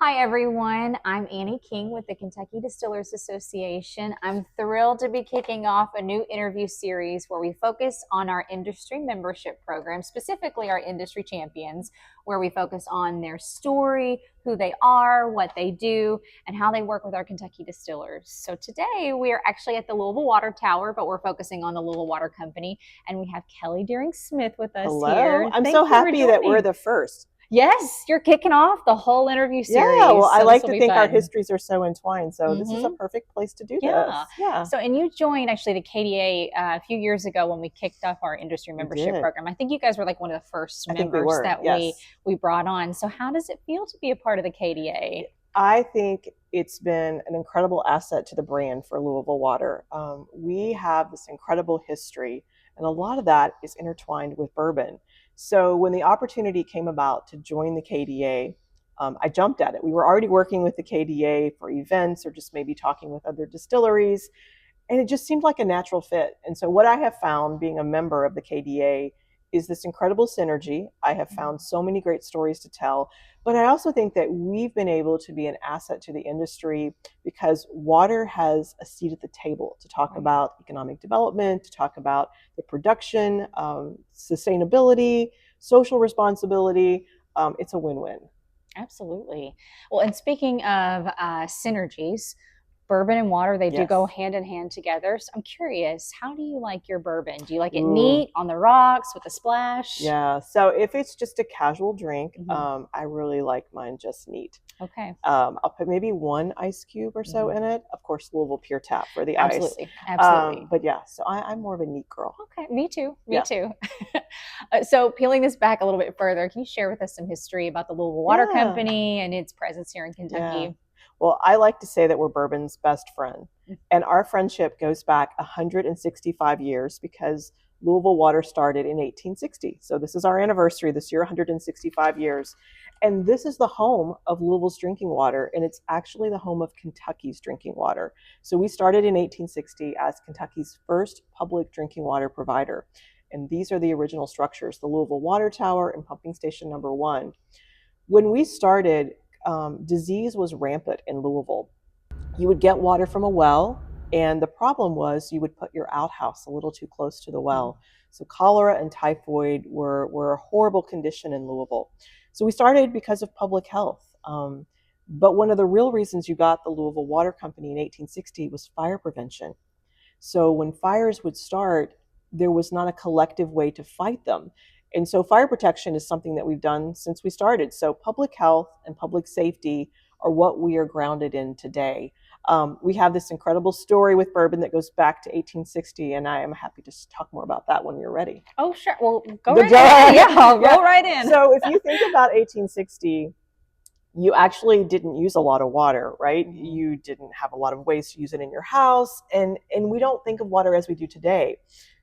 Hi, everyone. I'm Annie King with the Kentucky Distillers Association. I'm thrilled to be kicking off a new interview series where we focus on our industry membership program, specifically our industry champions, where we focus on their story, who they are, what they do, and how they work with our Kentucky distillers. So today we are actually at the Louisville Water Tower, but we're focusing on the Louisville Water Company, and we have Kelley Dearing Smith with us Hello. here. I'm Thank so you for happy that we're joining. the first. Yes, you're kicking off the whole interview Yeah, well, series, I so this like will to be think our fun. histories are so entwined. So this is a hmm perfect place to do Yeah. this. Yeah, So, and you joined actually the KDA a few years ago when we kicked off our industry we membership did. program. I think you guys were like one of the first I think we members were. that we Yes. we brought on. So, how does it feel to be a part of the KDA? I think it's been an incredible asset to the brand for Louisville Water. We have this incredible history, and a lot of that is intertwined with bourbon. So when the opportunity came about to join the KDA, I jumped at it. We were already working with the KDA for events or just maybe talking with other distilleries, and it just seemed like a natural fit. And so what I have found being a member of the KDA is this incredible synergy. I have found so many great stories to tell, but I also think that we've been able to be an asset to the industry because water has a seat at the table to talk Right. about economic development, to talk about the production, sustainability, social responsibility. It's a win-win. Absolutely. Well, and speaking of synergies, bourbon and water, they do go Yes. hand in hand together. So I'm curious, how do you like your bourbon? Do you like it Ooh. neat on the rocks with a splash? Yeah, so if it's just a casual drink, hmm I really like mine just neat. Okay. I'll put maybe one ice cube or so hmm in it. Of course, Louisville Pure Tap for the ice. Absolutely. Absolutely. But yeah, so I'm more of a neat girl. Okay, me too. Me Yeah, too. So, peeling this back a little bit further, can you share with us some history about the Louisville Water yeah, Company and its presence here in yeah. Kentucky? Well, I like to say that we're bourbon's best friend. Mm. And our friendship goes back 165 years because Louisville Water started in 1860. So this is our anniversary this year, 165 years. And this is the home of Louisville's drinking water, and it's actually the home of Kentucky's drinking water. So we started in 1860 as Kentucky's first public drinking water provider. And these are the original structures, the Louisville Water Tower and Pumping Station number 1. When we started, disease was rampant in Louisville. You would get water from a well, and the problem was you would put your outhouse a little too close to the well. So cholera and typhoid were a horrible condition in Louisville. So we started because of public health. But one of the real reasons you got the Louisville Water Company in 1860 was fire prevention. So when fires would start, there was not a collective way to fight them. And so fire protection is something that we've done since we started. So public health and public safety are what we are grounded in today. We have this incredible story with bourbon that goes back to 1860, and I am happy to talk more about that when you're ready. Oh, sure. Well, go The right ahead. Yeah, roll yeah. right in. So if you think about 1860, you actually didn't use a lot of water, right? Mhm. You didn't have a lot of ways to use it in your house, and we don't think of water as we do today.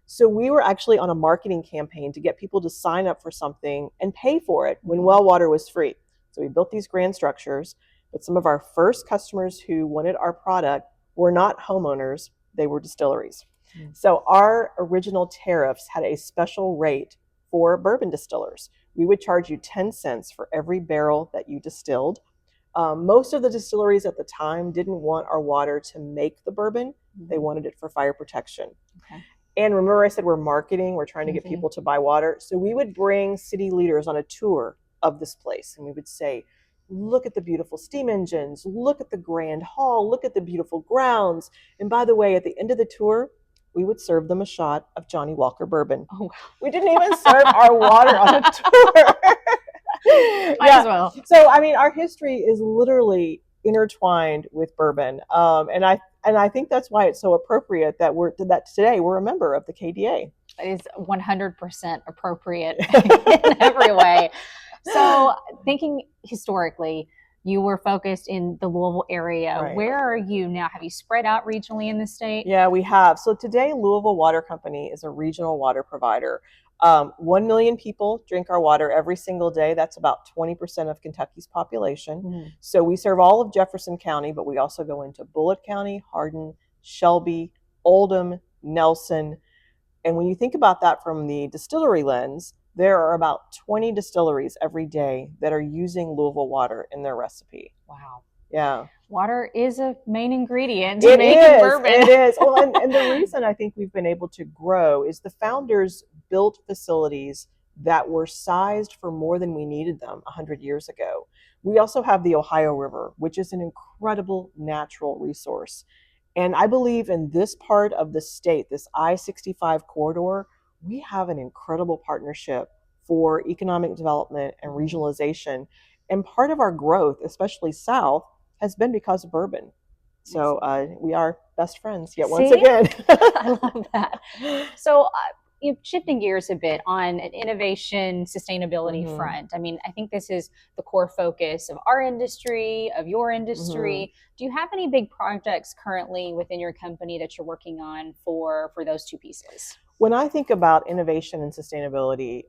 So we were actually on a marketing campaign to get people to sign up for something and pay for it when well water was free. So we built these grand structures, but some of our first customers who wanted our product were not homeowners, they were distilleries. So our original tariffs had a special rate for bourbon distillers. We would charge you 10 cents for every barrel that you distilled. Most of the distilleries at the time didn't want our water to make the bourbon. They wanted it for fire protection. Okay. And remember I said we're marketing, we're trying to get Mhm. people to buy water. So we would bring city leaders on a tour of this place, and we would say, look at the beautiful steam engines, look at the grand hall, look at the beautiful grounds. And by the way, at the end of the tour, we would serve them a shot of Johnny Walker bourbon. Oh, We didn't even serve our water on a tour. might as well. So I mean, our history is literally intertwined with bourbon, and I think that's why it's so appropriate that today we're a member of the KDA. It is 100% appropriate in every way. So, thinking historically, you were focused in the Louisville area. Right. Where are you now? Have you spread out regionally in the state? Yeah, we have. So today, Louisville Water Company is a regional water provider. 1 million people drink our water every single day. That's about 20% of Kentucky's population. Mhm. So we serve all of Jefferson County, but we also go into Bullitt County, Hardin, Shelby, Oldham, Nelson. And when you think about that from the distillery lens, There are about 20 distilleries every day that are using Louisville water in their recipe. Wow. Yeah. Water is a main ingredient It in making is. bourbon. It is. Well, and the reason I think we've been able to grow is the founders built facilities that were sized for more than we needed them 100 years ago. We also have the Ohio River, which is an incredible natural resource. And I believe in this part of the state, this I-65 corridor, we have an incredible partnership for economic development and regionalization. And part of our growth, especially south, has been because of bourbon. So we are best friends yet once again. I love that. So shifting gears a bit on an innovation sustainability front. I mean, I think this is the core focus of our industry, of your industry. Do you have any big projects currently within your company that you're working on for those two pieces? When I think about innovation and sustainability,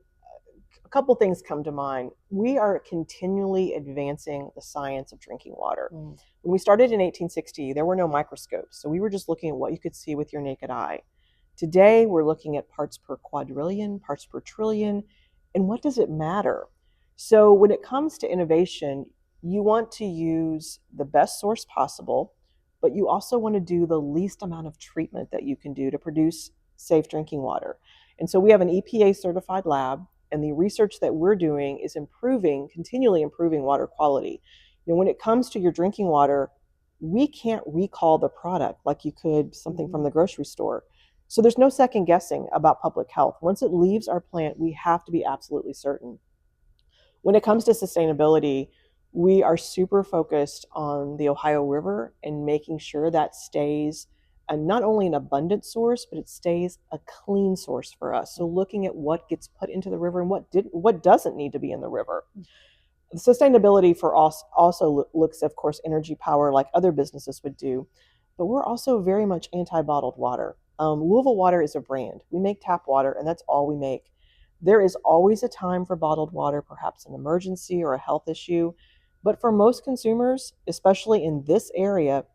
a couple things come to mind. We are continually advancing the science of drinking water. When we started in 1860, there were no microscopes, so we were just looking at what you could see with your naked eye. Today, we're looking at parts per quadrillion, parts per trillion, and what does it matter? So when it comes to innovation, you want to use the best source possible, but you also want to do the least amount of treatment that you can do to produce safe drinking water. And so we have an EPA certified lab, and the research that we're doing is continually improving water quality. You know, when it comes to your drinking water, we can't recall the product like you could something from the grocery store. So there's no second guessing about public health. Once it leaves our plant, we have to be absolutely certain. When it comes to sustainability, we are super focused on the Ohio River and making sure that stays not only an abundant source, but it stays a clean source for us. So looking at what gets put into the river and what doesn't need to be in the river. Sustainability for us also looks, of course, energy power like other businesses would do, but we're also very much anti-bottled water. Louisville Water is a brand. We make tap water, and that's all we make. There is always a time for bottled water, perhaps an emergency or a health issue, but for most consumers, especially in this area,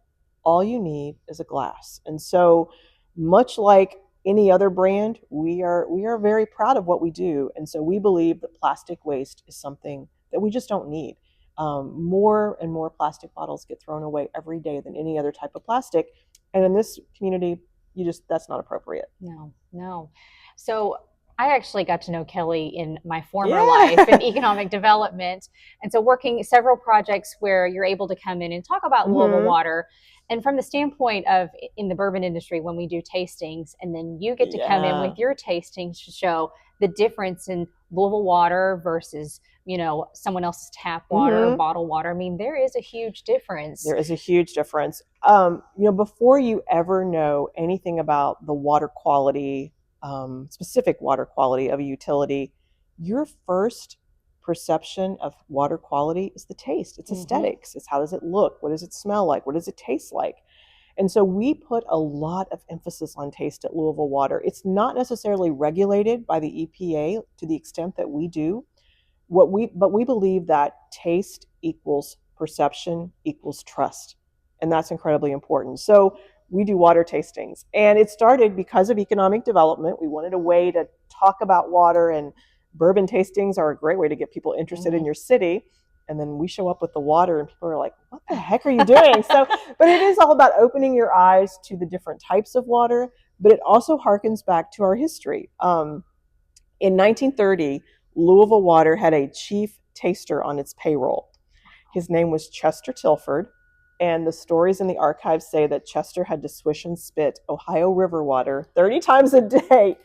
all you need is a glass. And so much like any other brand, we are very proud of what we do. And so we believe that plastic waste is something that we just don't need. More and more plastic bottles get thrown away every day than any other type of plastic. And in this community, that's not appropriate. No. So I actually got to know Kelley in my former life in economic development. And so working several projects where you're able to come in and talk about Louisville water. And from the standpoint of in the bourbon industry, when we do tastings, and then you get to come in with your tastings to show the difference in Louisville water versus, someone else's tap water or bottled water. I mean, there is a huge difference. There is a huge difference. Before you ever know anything about the water quality, specific water quality of a utility, your first perception of water quality is the taste. It's aesthetics. It's how does it look? What does it smell like? What does it taste like? And so we put a lot of emphasis on taste at Louisville Water. It's not necessarily regulated by the EPA to the extent that we do. But we believe that taste equals perception equals trust. And that's incredibly important. So we do water tastings. And it started because of economic development. We wanted a way to talk about water, and bourbon tastings are a great way to get people interested in your city. And then we show up with the water and people are like, what the heck are you doing? But it is all about opening your eyes to the different types of water, but it also harkens back to our history. In 1930, Louisville Water had a chief taster on its payroll. His name was Chester Tilford, and the stories in the archives say that Chester had to swish and spit Ohio River water 30 times a day.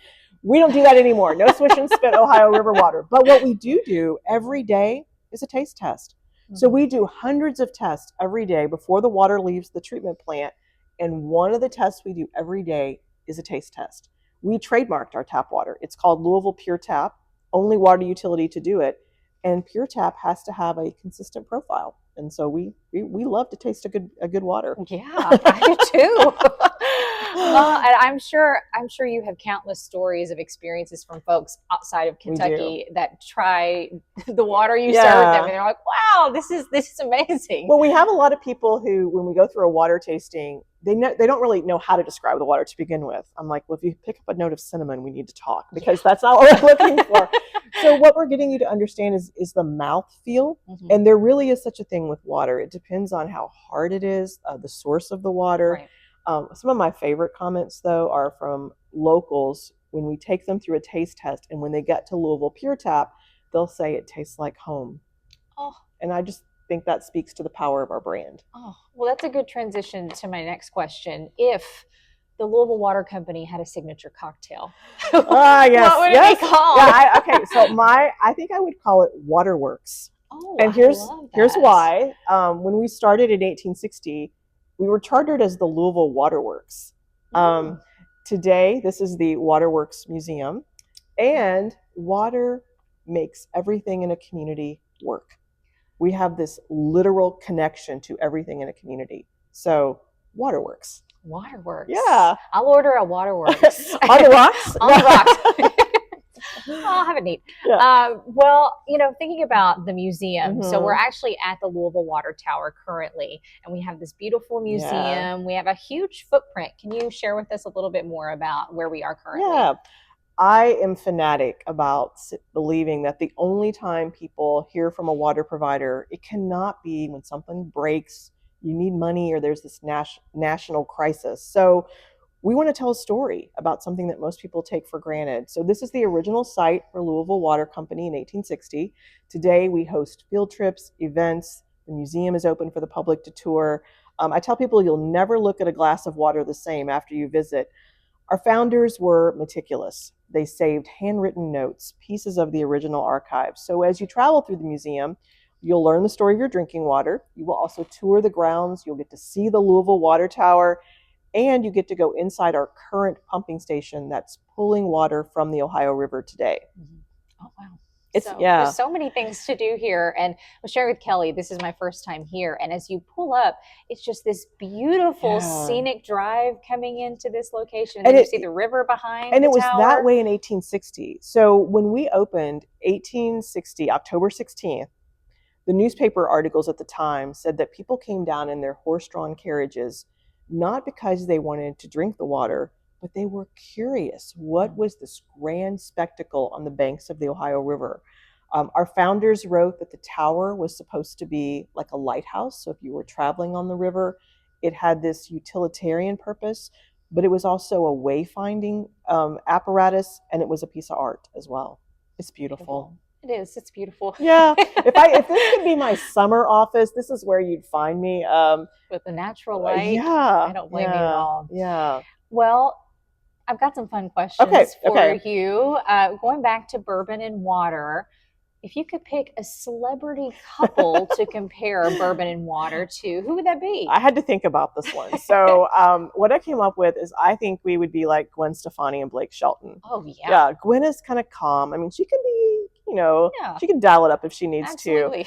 We don't do that anymore. No swish and spit Ohio River water. But what we do every day is a taste test. So we do hundreds of tests every day before the water leaves the treatment plant, and one of the tests we do every day is a taste test. We trademarked our tap water. It's called Louisville Pure Tap, only water utility to do it. And Pure Tap has to have a consistent profile. And so we love to taste a good water. Yeah, I do too. And I'm sure you have countless stories of experiences from folks outside of Kentucky that try the water you serve them, and they're like, "Wow, this is amazing." Well, we have a lot of people who, when we go through a water tasting, they don't really know how to describe the water to begin with. I'm like, well, if you pick up a note of cinnamon, we need to talk, because that's not what we're looking for. So what we're getting you to understand is the mouth feel. Mhm. And there really is such a thing with water. It depends on how hard it is, the source of the water. Right. Some of my favorite comments, though, are from locals when we take them through a taste test, and when they get to Louisville Pure Tap, they'll say it tastes like home. Oh, And I just think that speaks to the power of our brand. oh, well, that's a good transition to my next question. If the Louisville Water Company had a signature cocktail, Yes, what would it be called? Yeah, okay. So I think I would call it Waterworks. Oh, And I here's love here's that. why. When we started in 1860, we were chartered as the Louisville Waterworks. Today, this is the Waterworks Museum, and water makes everything in a community work. We have this literal connection to everything in a community. So, Waterworks. Waterworks. Yeah. I'll order a Waterworks. On the rocks? On the rocks. I'll have it neat. Yeah. Well, thinking about the museum, so Mhm. we're actually at the Louisville Water Tower currently, and we have this beautiful museum. Yeah. We have a huge footprint. Can you share with us a little bit more about where we are currently? Yeah. I am fanatic about believing that the only time people hear from a water provider, it cannot be when something breaks, you need money, or there's this national crisis. So we want to tell a story about something that most people take for granted. So this is the original site for Louisville Water Company in 1860. Today we host field trips, events. The museum is open for the public to tour. I tell people you'll never look at a glass of water the same after you visit. Our founders were meticulous. They saved handwritten notes, pieces of the original archives. So as you travel through the museum, you'll learn the story of your drinking water. You will also tour the grounds. You'll get to see the Louisville Water Tower, and you get to go inside our current pumping station that's pulling water from the Ohio River today. Mhm. Oh, wow. It's, yeah. There's so many things to do here. And I'll share with Kelley, this is my first time here. And as you pull up, it's just this beautiful scenic drive coming into this location. And then you see the river behind and the it was tower. that way in 1860. So when we opened 1860, October 16th, the newspaper articles at the time said that people came down in their horse-drawn carriages, not because they wanted to drink the water, but they were curious. What was this grand spectacle on the banks of the Ohio River? Our founders wrote that the tower was supposed to be like a lighthouse. So if you were traveling on the river, it had this utilitarian purpose, but it was also a wayfinding apparatus, and it was a piece of art as well. It's beautiful. It is. It's beautiful. Yeah. If this could be my summer office, this is where you'd find me. With the natural light. Yeah. I don't blame you at all. Yeah. Well, I've got some fun questions for you. Going back to bourbon and water, if you could pick a celebrity couple to compare bourbon and water to, who would that be? I had to think about this one. So what I came up with is I think we would be like Gwen Stefani and Blake Shelton. Oh, yeah. Yeah, Gwen is kind of calm. I mean, she can be, she can dial it up if she needs to.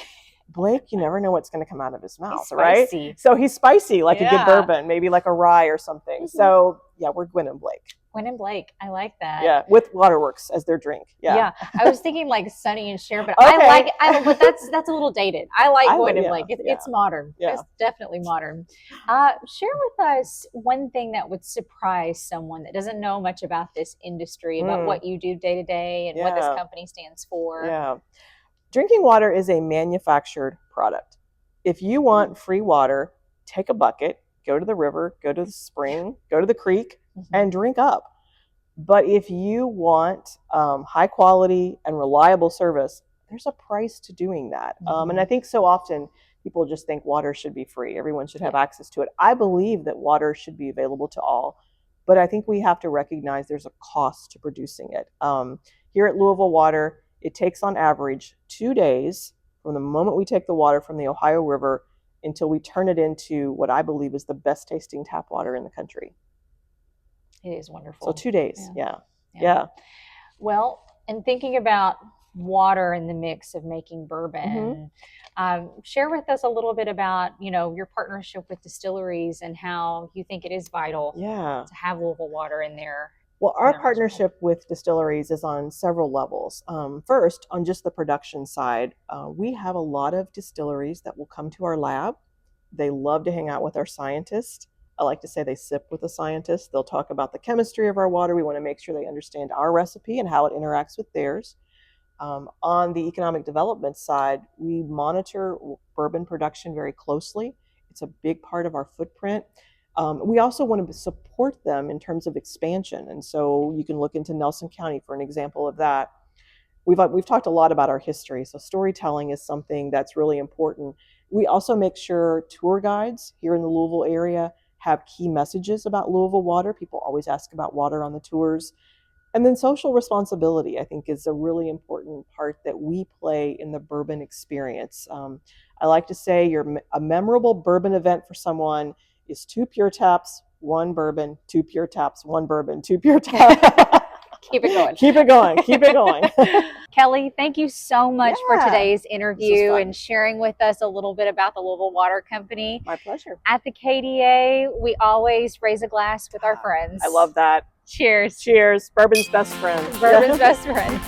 Blake, you never know what's going to come out of his mouth, right? So he's spicy, like a good bourbon, maybe like a rye or something. Mm-hmm. So yeah, we're Gwen and Blake. Gwen and Blake, I like that. Yeah, with Waterworks as their drink. Yeah, I was thinking like Sonny and Cher, but but that's a little dated. I like Gwen and Blake. It's modern. Yeah. It's definitely modern. Share with us one thing that would surprise someone that doesn't know much about this industry, about what you do day to day and what this company stands for. Yeah. Drinking water is a manufactured product. If you want free water, take a bucket, go to the river, go to the spring, go to the creek, and drink up. But if you want high quality and reliable service, there's a price to doing that. And I think so often people just think water should be free. Everyone should have access to it. I believe that water should be available to all, but I think we have to recognize there's a cost to producing it. Here at Louisville Water, it takes on average 2 days from the moment we take the water from the Ohio River until we turn it into what I believe is the best tasting tap water in the country. It is wonderful. So 2 days. Yeah. Well, and thinking about water in the mix of making bourbon, share with us a little bit about, your partnership with distilleries and how you think it is vital to have Louisville Water in there. Well, our partnership with distilleries is on several levels. First, on just the production side, we have a lot of distilleries that will come to our lab. They love to hang out with our scientists. I like to say they sip with a scientist. They'll talk about the chemistry of our water. We want to make sure they understand our recipe and how it interacts with theirs. On the economic development side, we monitor bourbon production very closely. It's a big part of our footprint. We also want to support them in terms of expansion. And so you can look into Nelson County for an example of that. We've talked a lot about our history, so storytelling is something that's really important. We also make sure tour guides here in the Louisville area have key messages about Louisville water. People always ask about water on the tours. And then social responsibility, I think, is a really important part that we play in the bourbon experience. I like to say a memorable bourbon event for someone is 2 pure taps, 1 bourbon, 2 pure taps, 1 bourbon, 2 pure taps. Keep it going. Keep it going. Keep it going. Kelley, thank you so much for today's interview fun. and sharing with us a little bit about the Louisville Water Company. My pleasure. At the KDA, we always raise a glass with our friends. I love that. Cheers. Cheers. Bourbon's best friend. Bourbon's best friend.